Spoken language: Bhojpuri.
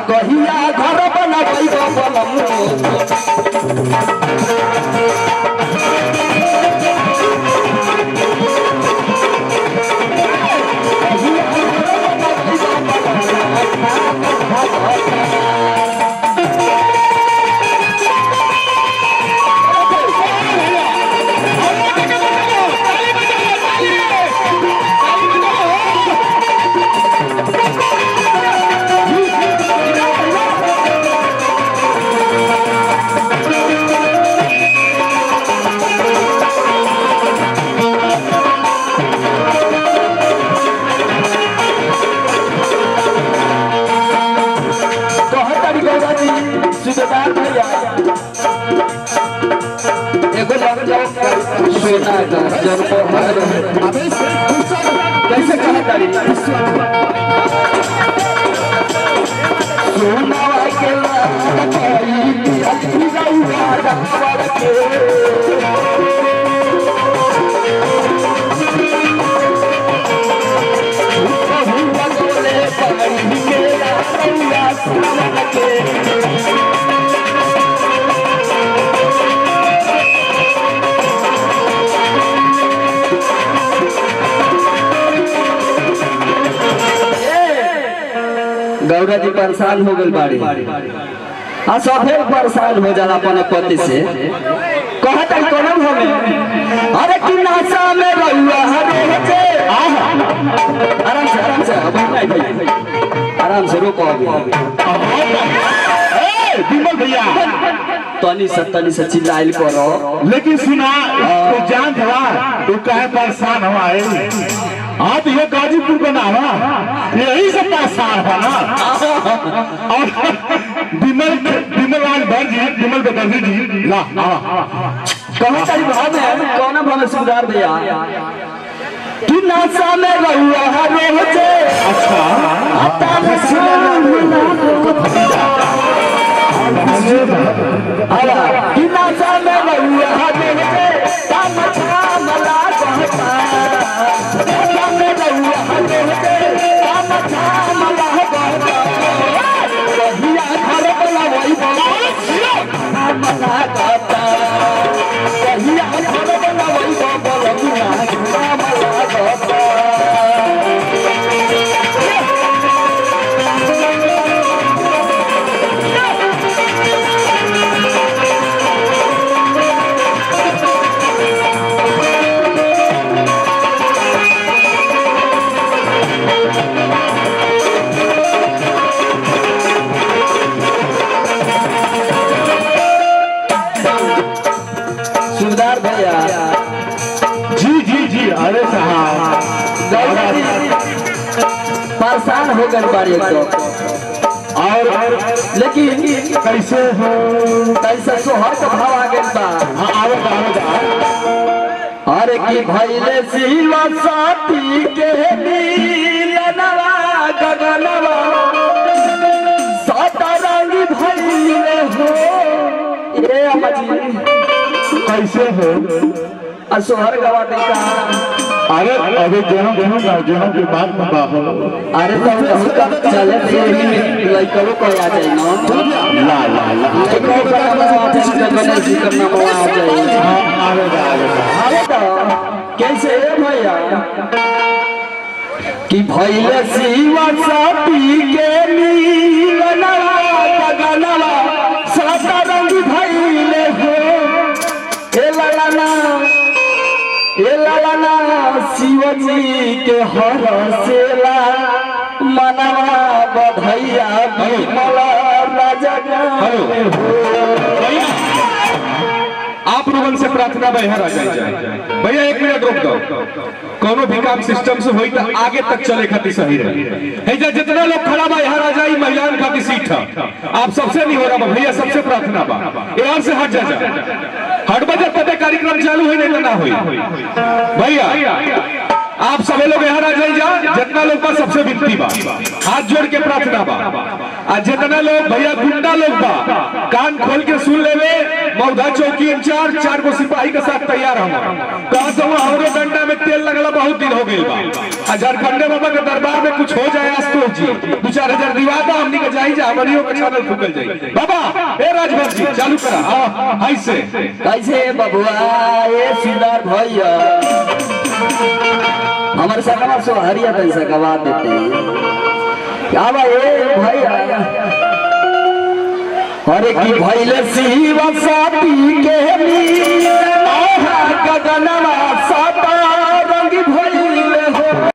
कहिया घर बनबै बलम कैसे कहा तारी सोना के गौरा जी परेशान हो गई बाड़ी आ सफे परेशान हो जाला अपने पति से कहता कोनम हमें अरे कि नासा में रहुआ हरे से आराम से अब नहीं भाई आराम से रोको ए विमल भैया तनी से चिल्लाइल करो लेकिन सुना तो जान था तू काहे परेशान हुआ है आप ये गाजीपुर का नाम है यही से परेशान है ना और विमल लाल जी विमल बदर्जी जी ला कहाँ तारी भाव में कौन भाव में सुधार भैया कि नासा में रहुआ हरो से अच्छा आता कि नासा में रहुआ हरो से तामछा मला कहता में रहुआ हरो से तामछा मला कहता कहिया घर वाला वही मला कहता कहिया घर वाला वही बोलना मला कहता सुधार भैया जी अरे साहब परेशान हो गए बाड़ी और लेकिन कैसे हो कैसे सोहर का भाव आ गया बा हाँ आवेगा अरे की भैले शिवा साथी के नीलनवा गगनवा सतरंगी भैले हो ये अमजी कैसे हो असोहर गवा देता अरे अबे जन्म की बात बता हो अरे तो कब चले लइकलो को आ जाए ना ला लइकलो का आते से गणेश करना को आ जाए आवेगा अरे तो कैसे है भैया कि भैले शिवा साथी के नीलनवा गगनवा सतरंगी भैले हो ए लाला शिव जी के हर सेला मनवा बधैया विमल राजा आप लोगों से प्रार्थना भैया आ जाए भैया 1 मिनट रोक दो कोनो भी काम सिस्टम से होई तो आगे तक चले खातिर सही रहे जितना लोग खड़ा बा यहाँ आ जाए महिलाओं खातिर सीट है आप सबसे नहीं हो रहा भैया सबसे प्रार्थना बा यार से हट जा हट बजे तब कार्यक्रम चालू हुई नहीं तो ना हुई भैया आप सभी लोग यहाँ आ जाइए, जितना लोग बा सबसे विनती बा, हाथ जोड़ के प्रार्थना बा। आज जितना लोग भैया गुंडा लोग बा, कान खोल के सुन लेवे। मौधा चौकी इंचार्ज 4 गो सिपाही के साथ तैयार हम कहा तो हमरो डंडा में तेल लगला बहुत दिन हो गई बा। झारखंडे बाबा के दरबार में कुछ हो जाए आस्तोष जी 2-4 हजार दिवादा हमनी के जाई जा, हमनियो के चैनल फूकल जाई। बाबा ए राजभर जी चालू करा। हां हाय से कैसे बबुआ ये सिद्धार्थ भैया हमारे सकवा सो हरिया पैसा गवा देते क्या बा ये भैया। अरे की भैले शिवा साथी के